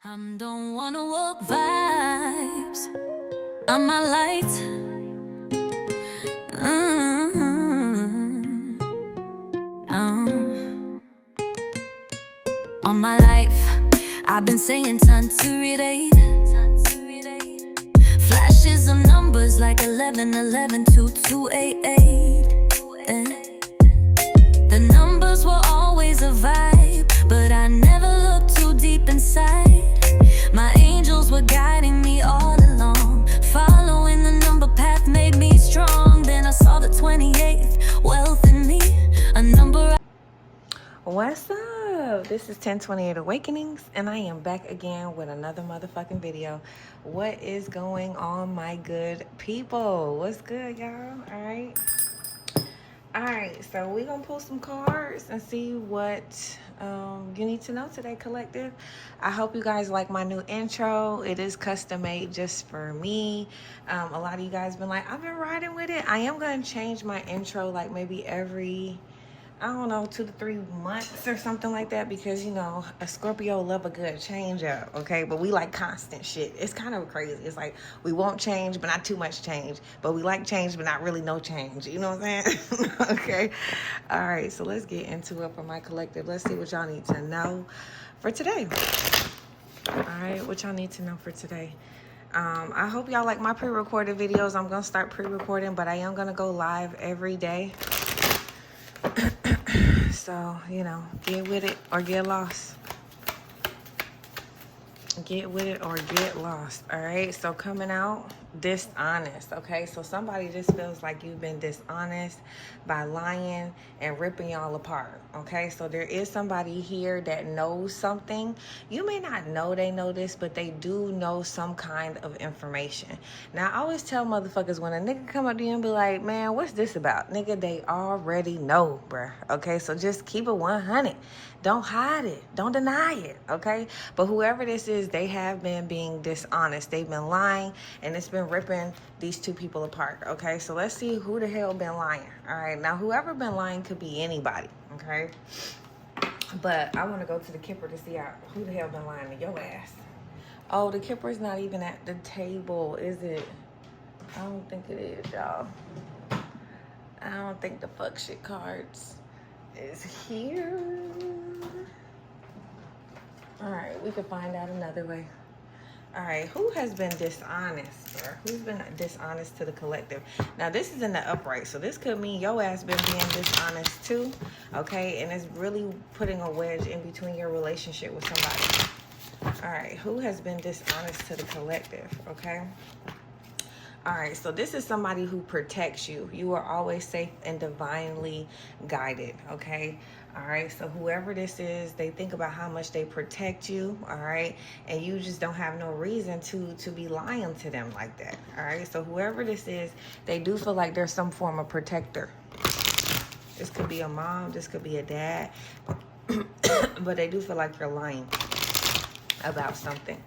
I don't wanna walk vibes on my light. On my life, I've been saying time to relate. Flashes of numbers like 11, 11, 2, 2, 8, 8. The numbers were always a vibe, but I never looked too deep inside. My angels were guiding me all along. Following the number path made me strong. Then I saw the 28th, wealth in me, a number. What's up? This is 1028 Awakenings, and I am back again with another motherfucking video. What is going on, my good people? What's good, y'all? Alright, so we're gonna pull some cards and see what you need to know today, collective. I hope you guys like my new intro. It is custom made just for me. A lot of you guys been like, I've been riding with it. I am gonna change my intro like maybe every, I don't know, 2 to 3 months or something like that, because, you know, a Scorpio love a good change up, okay? But we like constant shit. It's kind of crazy. It's like we won't change, but not too much change. But we like change, but not really no change. You know what I'm saying? Okay. All right, so let's get into it for my collective. Let's see what y'all need to know for today. All right, what y'all need to know for today. I hope y'all like my pre-recorded videos. I'm gonna start pre-recording, but I am gonna go live every day. So, you know, get with it or get lost. Get with it or get lost. All right. So coming out dishonest. Okay. So somebody just feels like you've been dishonest by lying and ripping y'all apart. Okay. So there is somebody here that knows something. You may not know they know this, but they do know some kind of information. Now, I always tell motherfuckers when a nigga come up to you and be like, man, what's this about? Nigga, they already know, bruh. Okay. So just keep it 100. Don't hide it. Don't deny it. Okay. But whoever this is, they have been being dishonest. They've been lying, and it's been ripping these two people apart. Okay, so let's see who the hell been lying. All right, now whoever been lying could be anybody. Okay, but I want to go to the Kipper to see who the hell been lying to your ass. Oh, the Kipper's not even at the table, is it? I don't think it is, y'all. I don't think the fuck shit cards is here. All right, we can find out another way. All right, who has been dishonest, or who's been dishonest to the collective? Now, this is in the upright, so this could mean your ass been being dishonest too, okay? And it's really putting a wedge in between your relationship with somebody. All right, who has been dishonest to the collective, okay? All right, so this is somebody who protects you. You are always safe and divinely guided, okay? All right, so whoever this is, they think about how much they protect you, all right? And you just don't have no reason to be lying to them like that, all right? So whoever this is, they do feel like there's some form of protector. This could be a mom, this could be a dad, but they do feel like you're lying about something.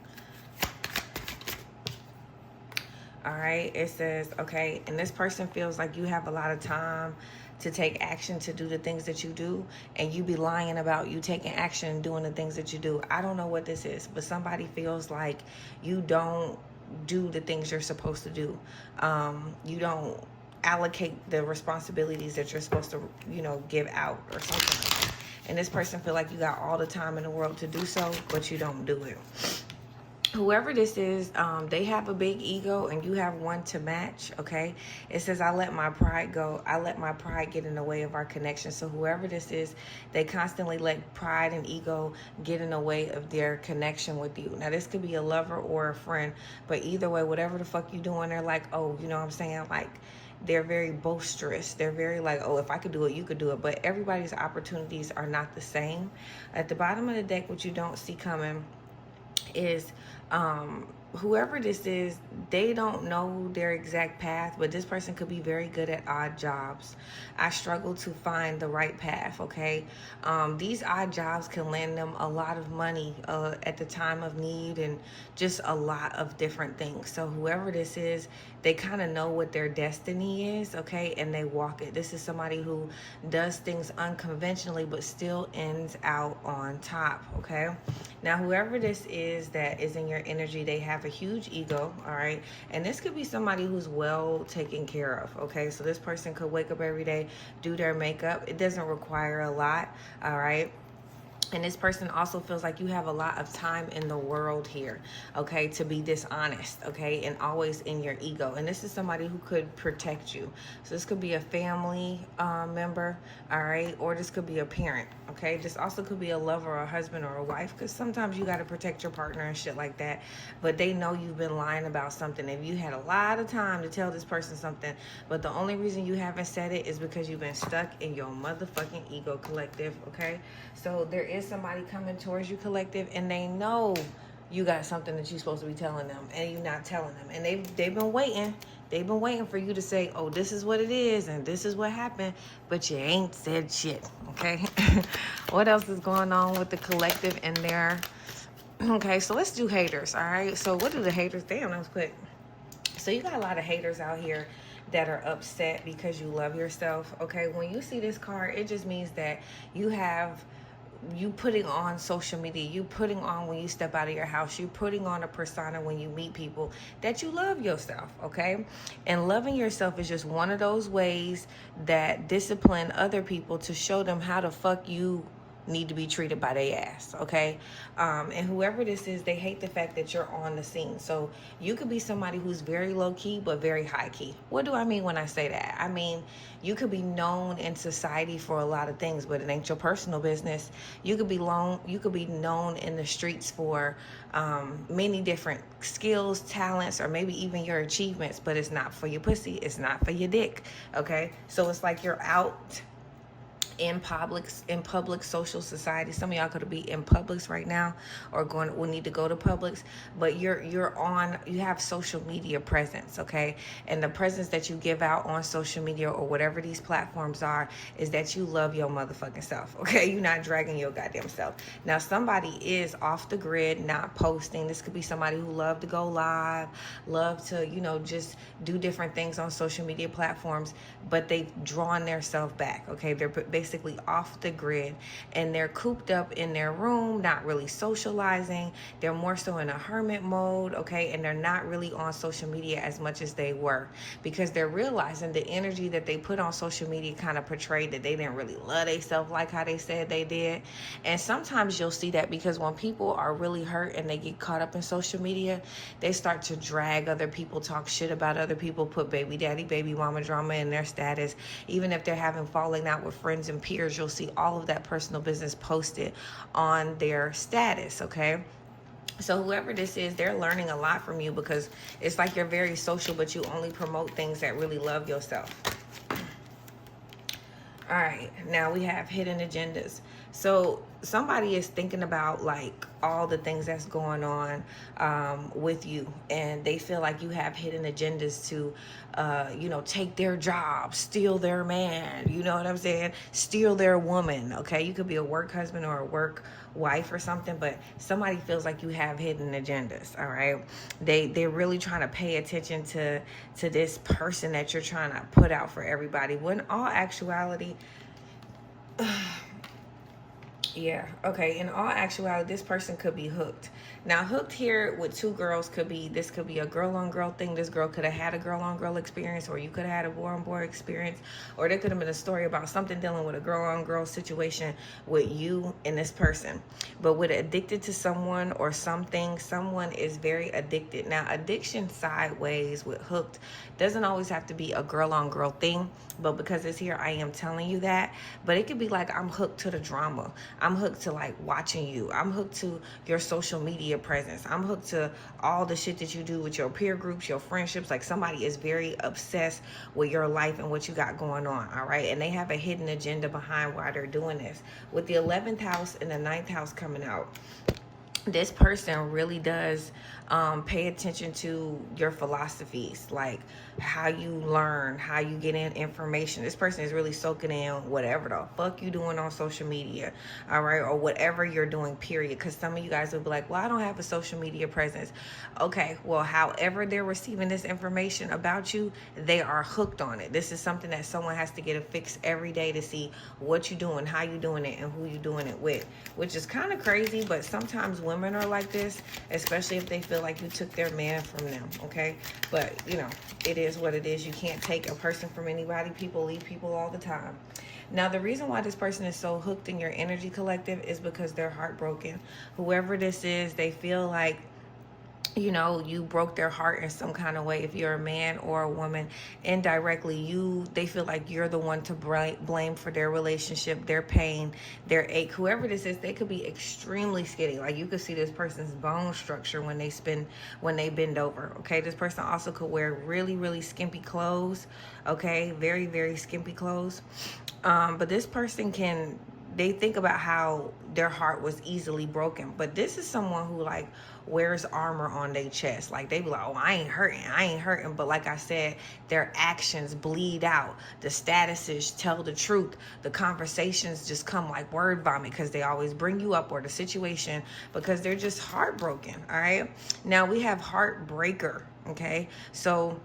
All right, it says, okay, and this person feels like you have a lot of time to take action to do the things that you do, and you be lying about you taking action and doing the things that you do. I don't know what this is, but somebody feels like you don't do the things you're supposed to do. You don't allocate the responsibilities that you're supposed to, you know, give out or something like that. And this person feel like you got all the time in the world to do so, but you don't do it. Whoever this is, they have a big ego and you have one to match, okay? It says, I let my pride go. I let my pride get in the way of our connection. So whoever this is, they constantly let pride and ego get in the way of their connection with you. Now, this could be a lover or a friend, but either way, whatever the fuck you doing, they're like, oh, you know what I'm saying? Like, they're very boisterous. They're very like, oh, if I could do it, you could do it. But everybody's opportunities are not the same. At the bottom of the deck, what you don't see coming is Whoever this is, they don't know their exact path, but this person could be very good at odd jobs. I struggle to find the right path, okay? These odd jobs can land them a lot of money at the time of need, and just a lot of different things. So whoever this is, they kind of know what their destiny is, okay? And they walk it. This is somebody who does things unconventionally, but still ends out on top, okay? Now, whoever this is that is in your energy, they have a huge ego, all right? And this could be somebody who's well taken care of, okay? So this person could wake up every day, do their makeup. It doesn't require a lot, all right? And this person also feels like you have a lot of time in the world here, okay, to be dishonest, okay, and always in your ego. And this is somebody who could protect you. So this could be a family member, all right, or this could be a parent, okay. This also could be a lover or a husband or a wife, because sometimes you got to protect your partner and shit like that. But they know you've been lying about something. If you had a lot of time to tell this person something, but the only reason you haven't said it is because you've been stuck in your motherfucking ego, collective, okay. So there is somebody coming towards you, collective, and they know you got something that you're supposed to be telling them, and you're not telling them. And they've been waiting. They've been waiting for you to say, oh, this is what it is, and this is what happened, but you ain't said shit, okay? What else is going on with the collective in there? Okay, so let's do haters, all right? So what do the haters, damn, that was quick. So you got a lot of haters out here that are upset because you love yourself, okay? When you see this card, it just means that you putting on social media, you putting on when you step out of your house, you putting on a persona when you meet people that you love yourself, okay? And loving yourself is just one of those ways that discipline other people to show them how the fuck you need to be treated by their ass, okay? And whoever this is, they hate the fact that you're on the scene. So you could be somebody who's very low-key but very high-key. What do I mean when I say that? I mean, you could be known in society for a lot of things, but it ain't your personal business. You could be known in the streets for many different skills, talents, or maybe even your achievements, but it's not for your pussy, it's not for your dick, okay? So it's like you're out in public social society. Some of y'all could be in Publix right now, or will need to go to Publix, but you have social media presence, okay? And the presence that you give out on social media or whatever these platforms are is that you love your motherfucking self, okay? You're not dragging your goddamn self. Now, somebody is off the grid, not posting. This could be somebody who love to go live, love to, just do different things on social media platforms, but they've drawn their self back, okay? They're basically off the grid, and they're cooped up in their room, not really socializing. They're more so in a hermit mode, okay? And they're not really on social media as much as they were, because they're realizing the energy that they put on social media kind of portrayed that they didn't really love themselves like how they said they did. And sometimes you'll see that because when people are really hurt and they get caught up in social media, they start to drag other people, talk shit about other people, put baby daddy, baby mama drama in their status. Even if they're having falling out with friends and peers, you'll see all of that personal business posted on their status, okay? So whoever this is, they're learning a lot from you, because it's like you're very social, but you only promote things that really love yourself. All right, now we have hidden agendas. So somebody is thinking about like all the things that's going on with you, and they feel like you have hidden agendas to, take their job, steal their man, you know what I'm saying? Steal their woman, okay? You could be a work husband or a work wife or something, but somebody feels like you have hidden agendas, all right? They're really trying to pay attention to this person that you're trying to put out for everybody, when all actuality, yeah, okay, in all actuality, this person could be hooked. Now, hooked here with two girls this could be a girl-on-girl thing. This girl could have had a girl-on-girl experience, or you could have had a boy-on-boy experience, or there could have been a story about something dealing with a girl-on-girl situation with you and this person. But with addicted to someone or something, someone is very addicted. Now, addiction sideways with hooked doesn't always have to be a girl-on-girl thing, but because it's here, I am telling you that. But it could be like, I'm hooked to the drama. I'm hooked to like watching you. I'm hooked to your social media presence. I'm hooked to all the shit that you do with your peer groups, your friendships. Like somebody is very obsessed with your life and what you got going on, all right? And they have a hidden agenda behind why they're doing this. With the 11th house and the 9th house coming out, this person really does pay attention to your philosophies, like how you learn, how you get in information. This person is really soaking in whatever the fuck you doing on social media, all right, or whatever you're doing, period. Because some of you guys will be like, well, I don't have a social media presence. Okay, well, however they're receiving this information about you, they are hooked on it. This is something that someone has to get a fix every day to see what you're doing, how you're doing it, and who you're doing it with, which is kind of crazy. But sometimes women are like this, especially if they feel like you took their man from them, okay? But, you know, it is what it is. You can't take a person from anybody. People leave people all the time. Now, the reason why this person is so hooked in your energy collective is because they're heartbroken. Whoever this is, they feel like, you know, you broke their heart in some kind of way. If you're a man or a woman, indirectly, they feel like you're the one to blame for their relationship, their pain, their ache. Whoever this is, they could be extremely skinny. Like, you could see this person's bone structure when they bend over. Okay, this person also could wear really, really skimpy clothes. Okay, very, very skimpy clothes. But this person they think about how their heart was easily broken. But this is someone who, like, wears armor on their chest. Like, they be like, oh, I ain't hurting. But like I said, their actions bleed out. The statuses tell the truth. The conversations just come like word vomit because they always bring you up, or the situation, because they're just heartbroken, all right? Now, we have heartbreaker, okay? So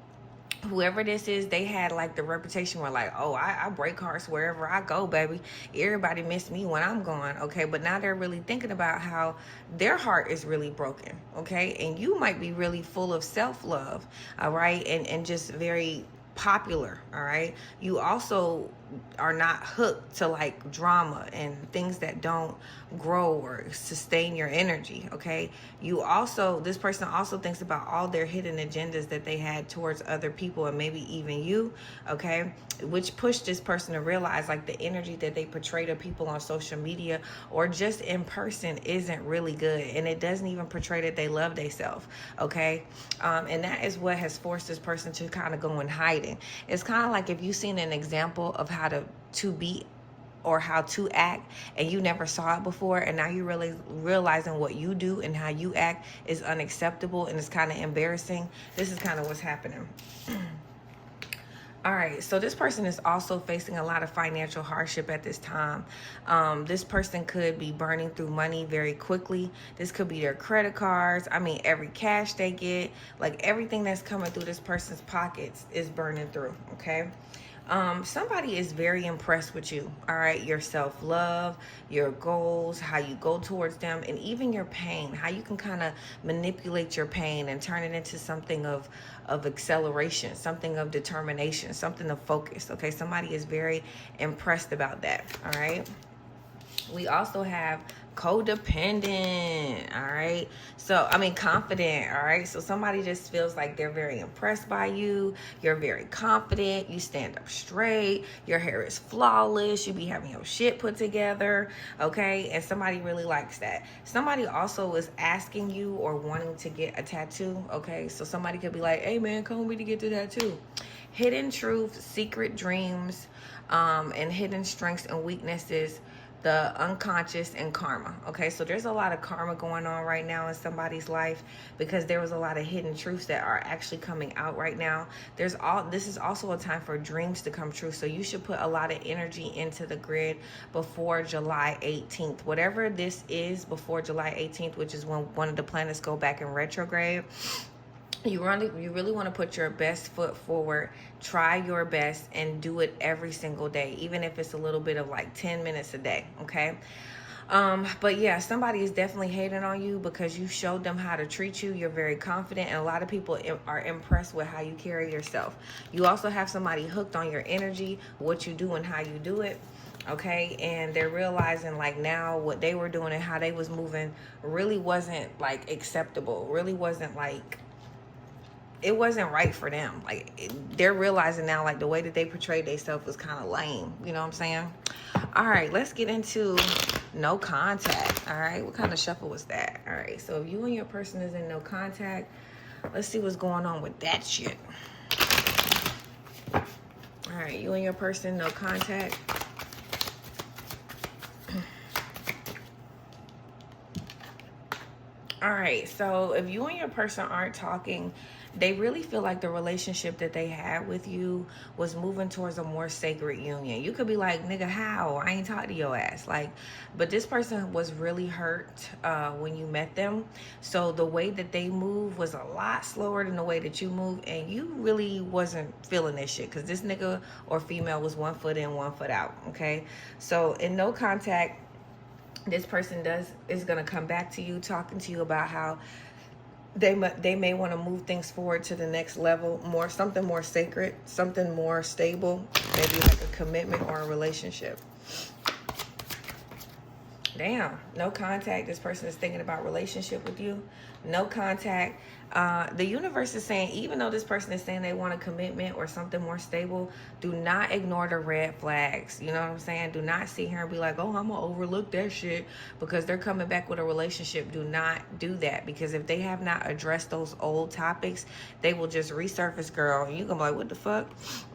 whoever this is, they had like the reputation where, like, oh, I break hearts wherever I go, baby. Everybody miss me when I'm gone, okay? But now they're really thinking about how their heart is really broken, okay? And you might be really full of self-love, all right? And just very popular, all right? You also are not hooked to like drama and things that don't grow or sustain your energy, okay? This person also thinks about all their hidden agendas that they had towards other people, and maybe even you, okay? Which pushed this person to realize, like, the energy that they portray to people on social media or just in person isn't really good, and it doesn't even portray that they love themselves, okay? And that is what has forced this person to kind of go in hiding. It's kind of like if you've seen an example of how to be or how to act, and you never saw it before, and now you're really realizing what you do and how you act is unacceptable and it's kind of embarrassing. This is kind of what's happening. All right, so this person is also facing a lot of financial hardship at this time. This person could be burning through money very quickly. This could be their credit cards. I mean, every cash they get, like everything that's coming through this person's pockets is burning through, okay? Somebody is very impressed with you, all right? Your self-love, your goals, how you go towards them, and even your pain, how you can kind of manipulate your pain and turn it into something of acceleration, something of determination, something of focus, okay? Somebody is very impressed about that, all right? We also have codependent, all right? So, I mean, confident, all right? So somebody just feels like they're very impressed by you. You're very confident. You stand up straight. Your hair is flawless. You be having your shit put together, okay? And somebody really likes that. Somebody also is asking you or wanting to get a tattoo, okay? So somebody could be like, hey, man, come with me to get the tattoo. Hidden truths, secret dreams, and hidden strengths and weaknesses, the unconscious, and karma, okay? So there's a lot of karma going on right now in somebody's life because there was a lot of hidden truths that are actually coming out right now. This is also a time for dreams to come true, so you should put a lot of energy into the grid before July 18th. Whatever this is before July 18th, which is when one of the planets go back in retrograde, you really want to put your best foot forward. Try your best and do it every single day, even if it's a little bit of like 10 minutes a day, okay? But yeah, somebody is definitely hating on you because you showed them how to treat you. You're very confident, and a lot of people are impressed with how you carry yourself. You also have somebody hooked on your energy, what you do and how you do it, okay? And they're realizing, like, now what they were doing and how they was moving really wasn't like acceptable, really wasn't like, it wasn't right for them. Like, they're realizing now, like, the way that they portrayed themselves was kind of lame. You know what I'm saying? All right, let's get into no contact. All right, what kind of shuffle was that? All right, so if you and your person is in no contact, let's see what's going on with that shit. All right, you and your person, no contact. All right, so if you and your person aren't talking, they really feel like the relationship that they had with you was moving towards a more sacred union. You could be like, nigga, how? I ain't talked to your ass. Like, but this person was really hurt when you met them. So the way that they move was a lot slower than the way that you move. And you really wasn't feeling this shit because this nigga or female was 1 foot in, 1 foot out. Okay. So in no contact, this person is going to come back to you talking to you about how they may want to move things forward to the next level, something more sacred, something more stable, maybe like a commitment or a relationship. Damn, no contact. This person is thinking about relationship with you. No contact. The universe is saying, even though this person is saying they want a commitment or something more stable, do not ignore the red flags. You know what I'm saying? Do not sit here and be like, oh, I'm gonna overlook that shit because they're coming back with a relationship. Do not do that, because if they have not addressed those old topics, they will just resurface, girl. And you're gonna be like, what the fuck?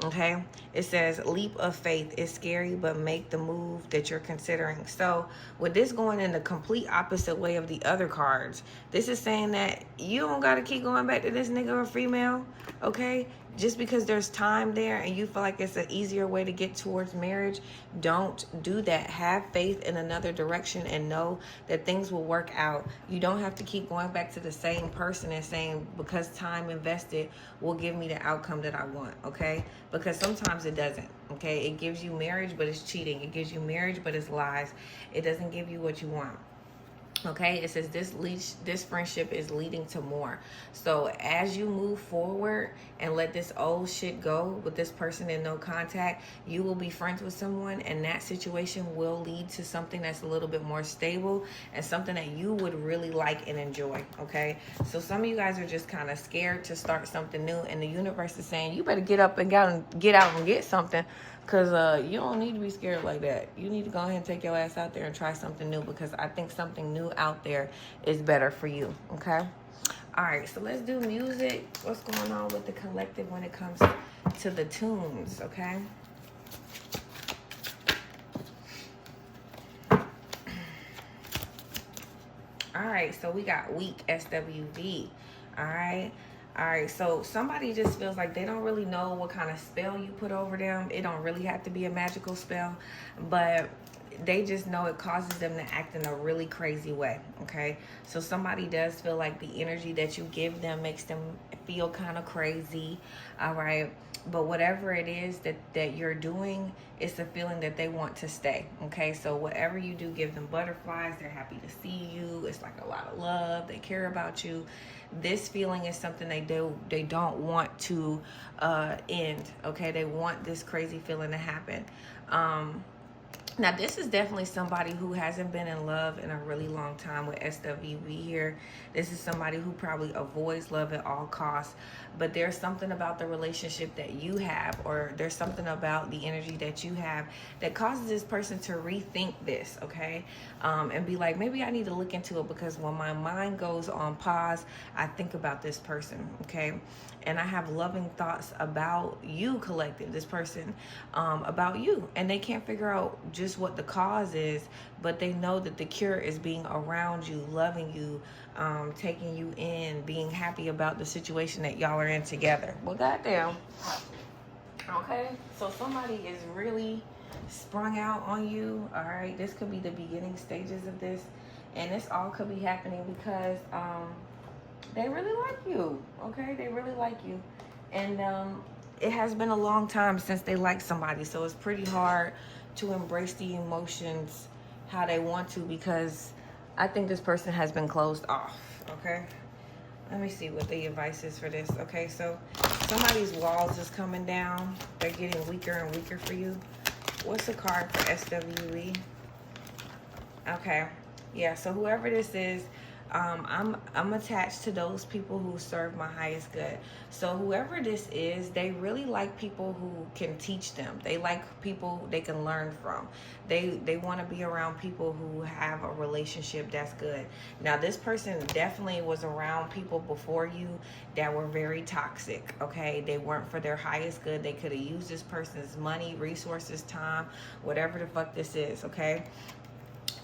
Okay. It says leap of faith is scary, but make the move that you're considering. So with this going in the complete opposite way of the other cards, this is saying that you don't gotta keep going back to this nigga or female, okay? Just because there's time there and you feel like it's an easier way to get towards marriage, don't do that. Have faith in another direction and know that things will work out. You don't have to keep going back to the same person and saying, because time invested will give me the outcome that I want, okay? Because sometimes it doesn't, okay? It gives you marriage, but it's cheating. It gives you marriage, but it's lies. It doesn't give you what you want. Okay, it says this friendship is leading to more. So as you move forward and let this old shit go with this person in no contact, you will be friends with someone, and that situation will lead to something that's a little bit more stable and something that you would really like and enjoy. Okay, so some of you guys are just kind of scared to start something new, and the universe is saying you better get up and get out and get something. Because you don't need to be scared like that. You need to go ahead and take your ass out there and try something new, because I think something new out there is better for you, okay? All right, so let's do music. What's going on with the collective when it comes to the tunes, okay? All right, so we got weak, SWV, all right? All right, so somebody just feels like they don't really know what kind of spell you put over them. It don't really have to be a magical spell, but they just know it causes them to act in a really crazy way, okay? So somebody does feel like the energy that you give them makes them feel kind of crazy, all right? But whatever it is that you're doing, it's a feeling that they want to stay, okay? So whatever you do, give them butterflies. They're happy to see you. It's like a lot of love. They care about you. This feeling is something they don't want to end, okay? They want this crazy feeling to happen. Now, this is definitely somebody who hasn't been in love in a really long time with SWV here. This is somebody who probably avoids love at all costs. But there's something about the relationship that you have, or there's something about the energy that you have that causes this person to rethink this, okay? And be like, maybe I need to look into it, because when my mind goes on pause, I think about this person, okay? And I have loving thoughts about you, collective, this person, about you. And they can't figure out just what the cause is, but they know that the cure is being around you, loving you, taking you in, being happy about the situation that y'all are in together. Well, goddamn. Okay, so somebody is really sprung out on you, all right? This could be the beginning stages of this, and this all could be happening because they really like you, okay? They really like you. And it has been a long time since they liked somebody, so it's pretty hard to embrace the emotions how they want to, because I think this person has been closed off, okay? Let me see what the advice is for this, okay? So somebody's walls is coming down. They're getting weaker and weaker for you. What's the card for SWE? Okay, yeah, so whoever this is, I'm attached to those people who serve my highest good. So whoever this is, they really like people who can teach them. They like people they can learn from. They want to be around people who have a relationship that's good. Now, this person definitely was around people before you that were very toxic, okay? They weren't for their highest good. They could have used this person's money, resources, time, whatever the fuck this is, okay?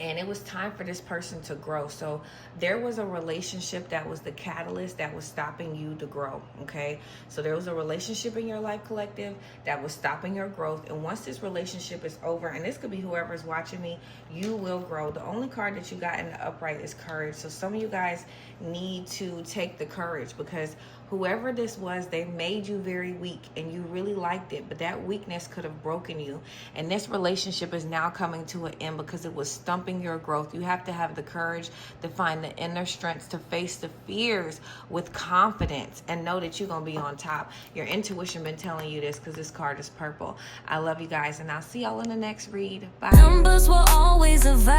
and it was time for this person to grow. So there was a relationship that was the catalyst that was stopping you to grow. Okay, so there was a relationship in your life, collective, that was stopping your growth. And once this relationship is over, and this could be whoever's watching me, you will grow. The only card that you got in the upright is courage. So some of you guys need to take the courage, because whoever this was, they made you very weak and you really liked it, but that weakness could have broken you. And this relationship is now coming to an end because it was stumping your growth. You have to have the courage to find the inner strength to face the fears with confidence and know that you're going to be on top. Your intuition been telling you this because this card is purple. I love you guys, and I'll see y'all in the next read. Bye. Numbers were always a vibe.